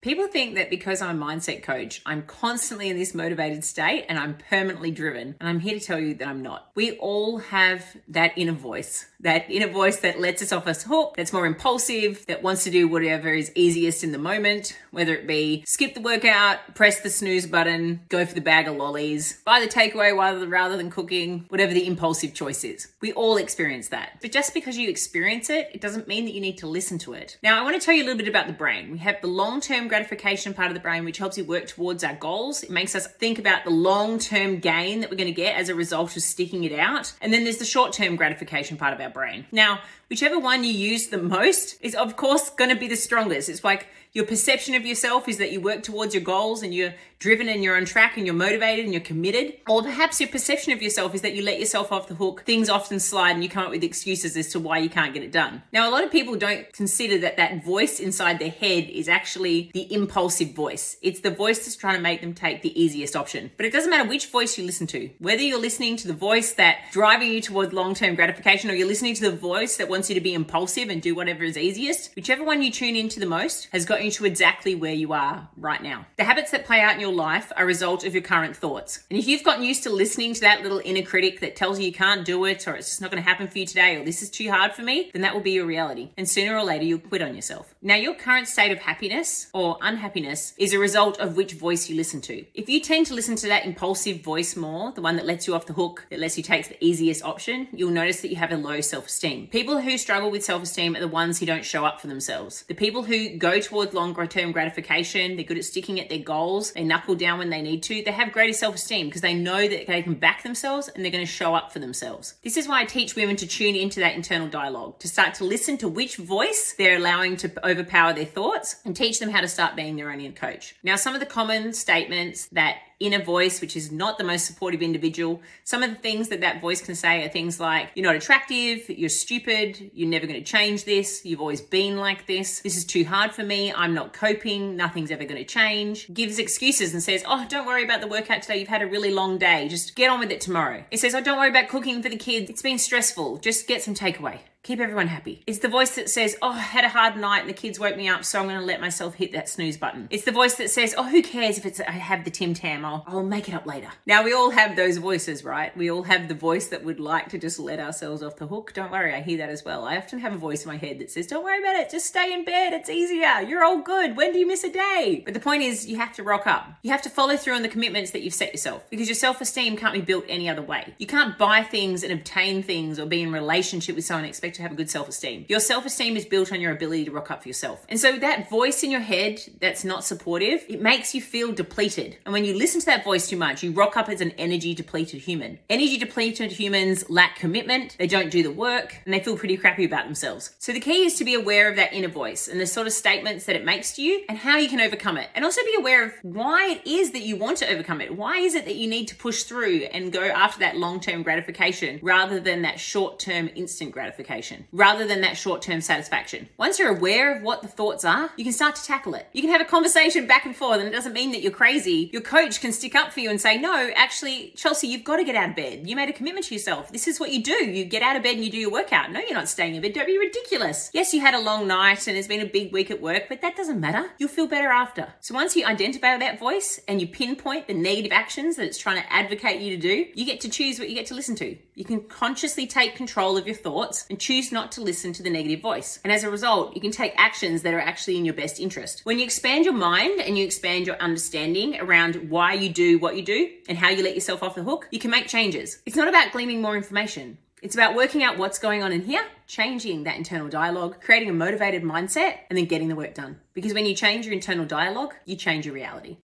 People think that because I'm a mindset coach, I'm constantly in this motivated state and I'm permanently driven. And I'm here to tell you that I'm not. We all have that inner voice that lets us off a hook, that's more impulsive, that wants to do whatever is easiest in the moment, whether it be skip the workout, press the snooze button, go for the bag of lollies, buy the takeaway rather than cooking, whatever the impulsive choice is. We all experience that. But just because you experience it, it doesn't mean that you need to listen to it. Now, I want to tell you a little bit about the brain. We have the long-term gratification part of the brain, which helps you work towards our goals. It makes us think about the long-term gain that we're going to get as a result of sticking it out. And then there's the short-term gratification part of our brain. Now, whichever one you use the most is of course going to be the strongest. It's like your perception of yourself is that you work towards your goals and you're driven and you're on track and you're motivated and you're committed. Or perhaps your perception of yourself is that you let yourself off the hook, things often slide and you come up with excuses as to why you can't get it done. Now, a lot of people don't consider that voice inside their head is actually the impulsive voice. It's the voice that's trying to make them take the easiest option. But it doesn't matter which voice you listen to, whether you're listening to the voice that's driving you towards long-term gratification or you're listening to the voice that wants you to be impulsive and do whatever is easiest, whichever one you tune into the most has got you to exactly where you are right now. The habits that play out in your life are a result of your current thoughts. And if you've gotten used to listening to that little inner critic that tells you can't do it, or it's just not going to happen for you today, or this is too hard for me, then that will be your reality. And sooner or later, you'll quit on yourself. Now, your current state of happiness or unhappiness is a result of which voice you listen to. If you tend to listen to that impulsive voice more, the one that lets you off the hook, that lets you take the easiest option, you'll notice that you have a low self-esteem. People who struggle with self-esteem are the ones who don't show up for themselves. The people who go towards longer-term gratification, they're good at sticking at their goals, they knuckle down when they need to, they have greater self-esteem because they know that they can back themselves and they're going to show up for themselves. This is why I teach women to tune into that internal dialogue, to start to listen to which voice they're allowing to overpower their thoughts and teach them how to start being their own inner coach. Now, some of the common statements that inner voice, which is not the most supportive individual, some of the things that voice can say are things like, you're not attractive, you're stupid, you're never going to change this, you've always been like this is too hard for me, I'm not coping, nothing's ever going to change. Gives excuses and says, oh, don't worry about the workout today, you've had a really long day, just get on with it tomorrow. It says, oh, don't worry about cooking for the kids, it's been stressful, just get some takeaway. Keep everyone happy. It's the voice that says, oh, I had a hard night and the kids woke me up, so I'm going to let myself hit that snooze button. It's the voice that says, oh, who cares if I have the Tim Tam, I'll make it up later. Now, we all have those voices, right? We all have the voice that would like to just let ourselves off the hook. Don't worry, I hear that as well. I often have a voice in my head that says, don't worry about it, just stay in bed, it's easier, you're all good, when do you miss a day? But the point is, you have to rock up. You have to follow through on the commitments that you've set yourself, because your self-esteem can't be built any other way. You can't buy things and obtain things or be in a relationship with someone and expect to have a good self-esteem. Your self-esteem is built on your ability to rock up for yourself. And so that voice in your head that's not supportive, it makes you feel depleted. And when you listen to that voice too much, you rock up as an energy depleted human. Energy depleted humans lack commitment, they don't do the work, and they feel pretty crappy about themselves. So the key is to be aware of that inner voice and the sort of statements that it makes to you and how you can overcome it. And also be aware of why it is that you want to overcome it. Why is it that you need to push through and go after that long-term gratification rather than that short-term instant gratification, rather than that short-term satisfaction? Once you're aware of what the thoughts are, you can start to tackle it. You can have a conversation back and forth, and it doesn't mean that you're crazy. Your coach can stick up for you and say, no, actually, Chelsea, you've got to get out of bed. You made a commitment to yourself. This is what you do. You get out of bed and you do your workout. No, you're not staying in bed. Don't be ridiculous. Yes, you had a long night and it's been a big week at work, but that doesn't matter. You'll feel better after. So once you identify that voice and you pinpoint the negative actions that it's trying to advocate you to do, you get to choose what you get to listen to. You can consciously take control of your thoughts and choose not to listen to the negative voice. And as a result, you can take actions that are actually in your best interest. When you expand your mind and you expand your understanding around why you do what you do and how you let yourself off the hook, you can make changes. It's not about gleaming more information. It's about working out what's going on in here, changing that internal dialogue, creating a motivated mindset, and then getting the work done. Because when you change your internal dialogue, you change your reality.